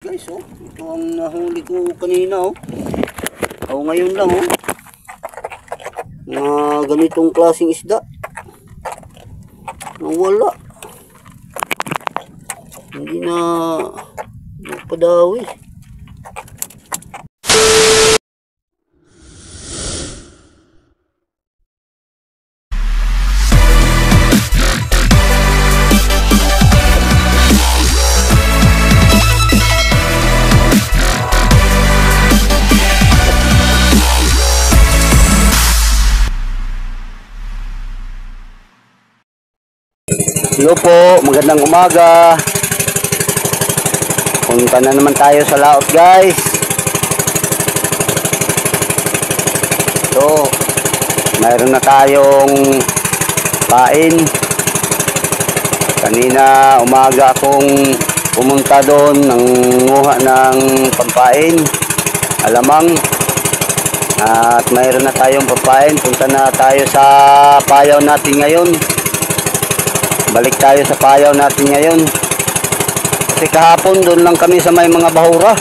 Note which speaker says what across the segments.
Speaker 1: guys, oh. Ito ang nahuli ko kanina, oh. O ngayon lang, oh. Na ganitong klaseng isda. Nawala. Hindi na napadawi. Hello po, magandang umaga. Punta na naman tayo sa laot, guys. So, mayroon na tayong pain. Kanina umaga akong pumunta doon ng nguha ng pampain, alamang. At mayroon na tayong pampain. Punta na tayo sa payaw natin ngayon. Balik tayo sa payaw natin ngayon. Kasi kahapon doon lang kami sa may mga bahura.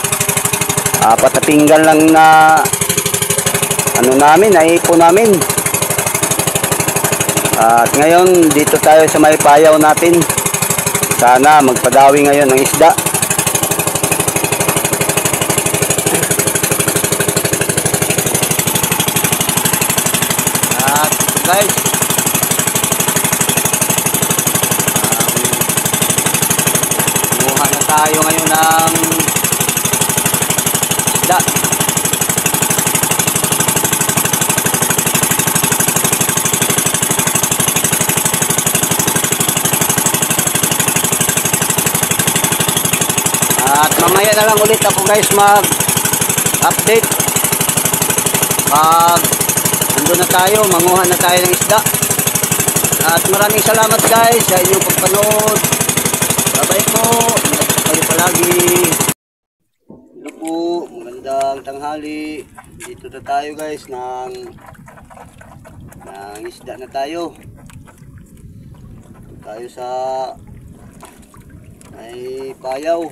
Speaker 1: Patapinggan lang na ano namin, naipon namin. At ngayon dito tayo sa may payaw natin. Sana magpadawi ngayon ng isda. At guys, tayo ngayon ng isda. At mamaya na lang ulit ako, guys, mag-update pag andun na tayo, manguha na tayo ng isda. At maraming salamat, guys, sa inyong pagpanood. Bye-bye po. Kayo palagi. Hello po, magandang tanghali. Dito na tayo, guys, ng isda na tayo. Tayo sa may payaw.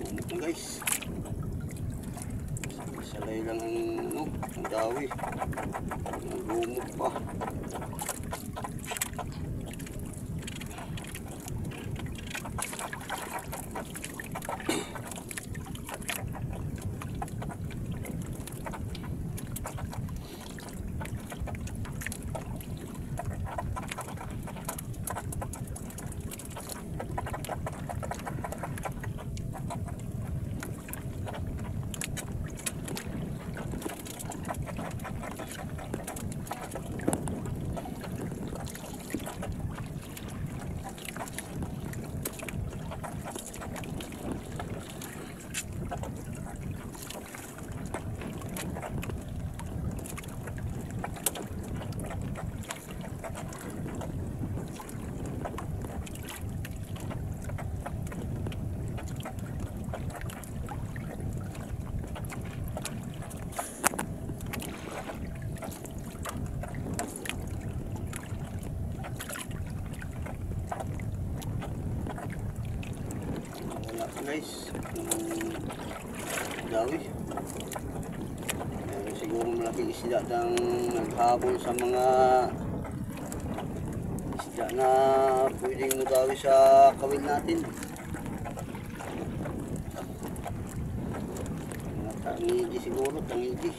Speaker 1: Bumot na, guys. Salay lang ang dawi. Bumot pa. Guys, dawi. Siguro malaking isda ng naghabol sa mga isda na pwedeng magawi sa kawil natin. Tangigi siguro, tangigi.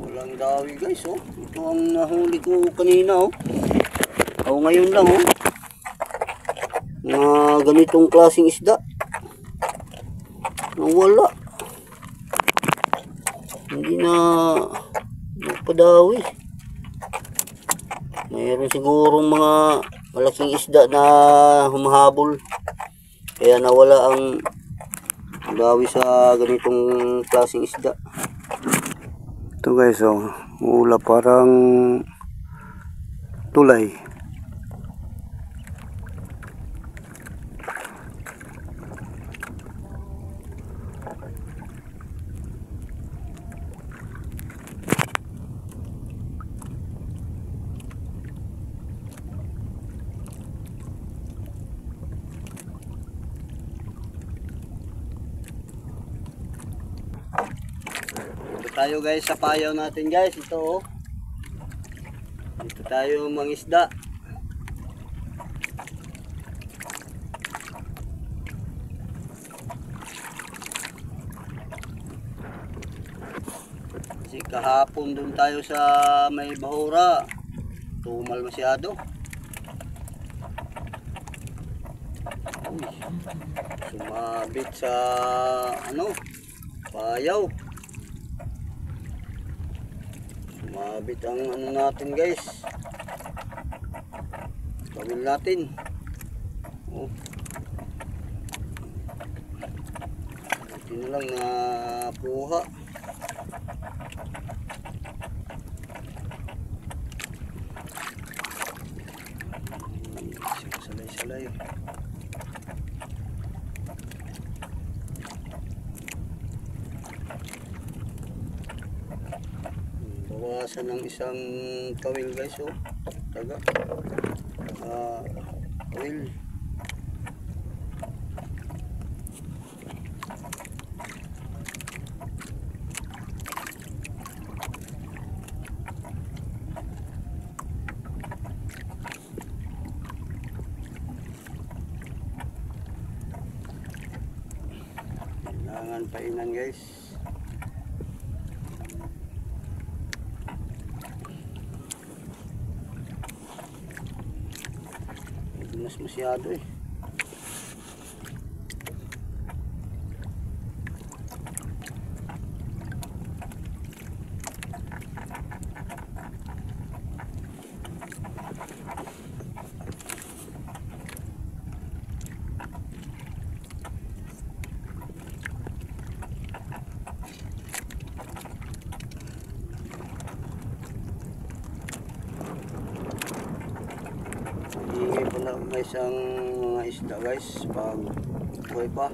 Speaker 1: Walang dawi, guys, oh. Ito ang nahuli ko kanina, oh. O ngayon lang, oh. Na ganitong klaseng isda. Nawala. Hindi na napadawi. Mayroon sigurong mga malaking isda na humahabol. Kaya nawala ang dawi sa ganitong klaseng isda. Ito guys, oh, ulap parang tulay. Tayo guys sa payaw natin guys, ito oh. Dito tayo mangisda. Kasi kahapon dun tayo sa may bahura, tumal masyado. Uy, sumabit sa ano, payaw. Mabit ang ano natin guys, gawin natin. Oh, ito na lang na puha. Salay-salay. Bawasan ng isang kawil guys, oh. Taga kawil. Kailangan painan guys. Mas masyado eh. Ingay pala guys ang mga isda guys pag buhay pa.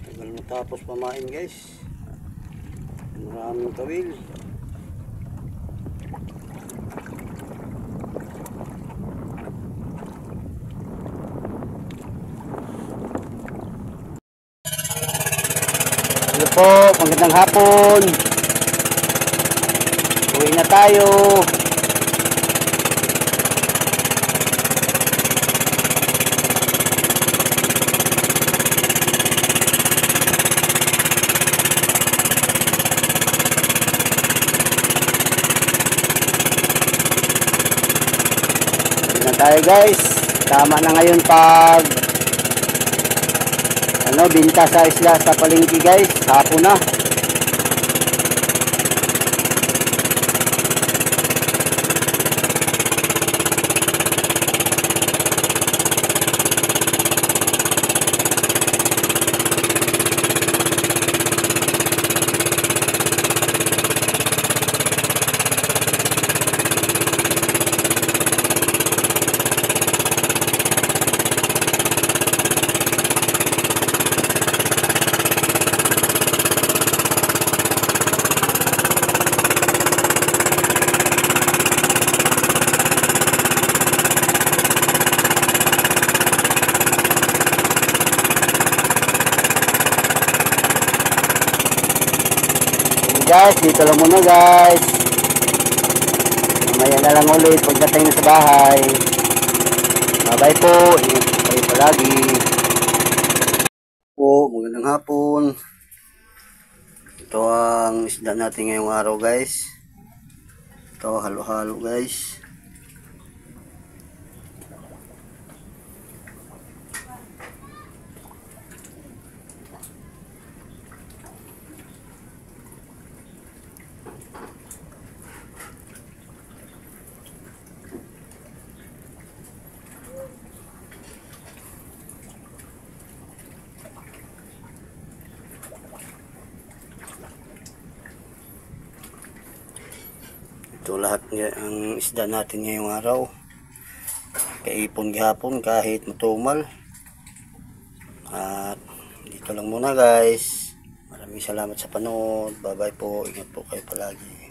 Speaker 1: Tagal matapos pamain guys. Maraming kawil. Hello po, magandang hapon. Uwi na tayo. Tayo guys, tama na ngayon pag binta sa isla sa palengke guys, hapon na. Guys, dito lang muna guys. Mamaya na lang ulit pagdating na sa bahay. Bye bye po. Ingat po kayo palagi. Po, magandang hapon. Ito ang isda natin ngayong araw guys. Ito halo-halo guys. Ito lahat ang isda natin ngayong araw. Kaipon gihapon kahit matumal. At dito lang muna guys. Maraming salamat sa panood. Bye bye po. Ingat po kayo palagi.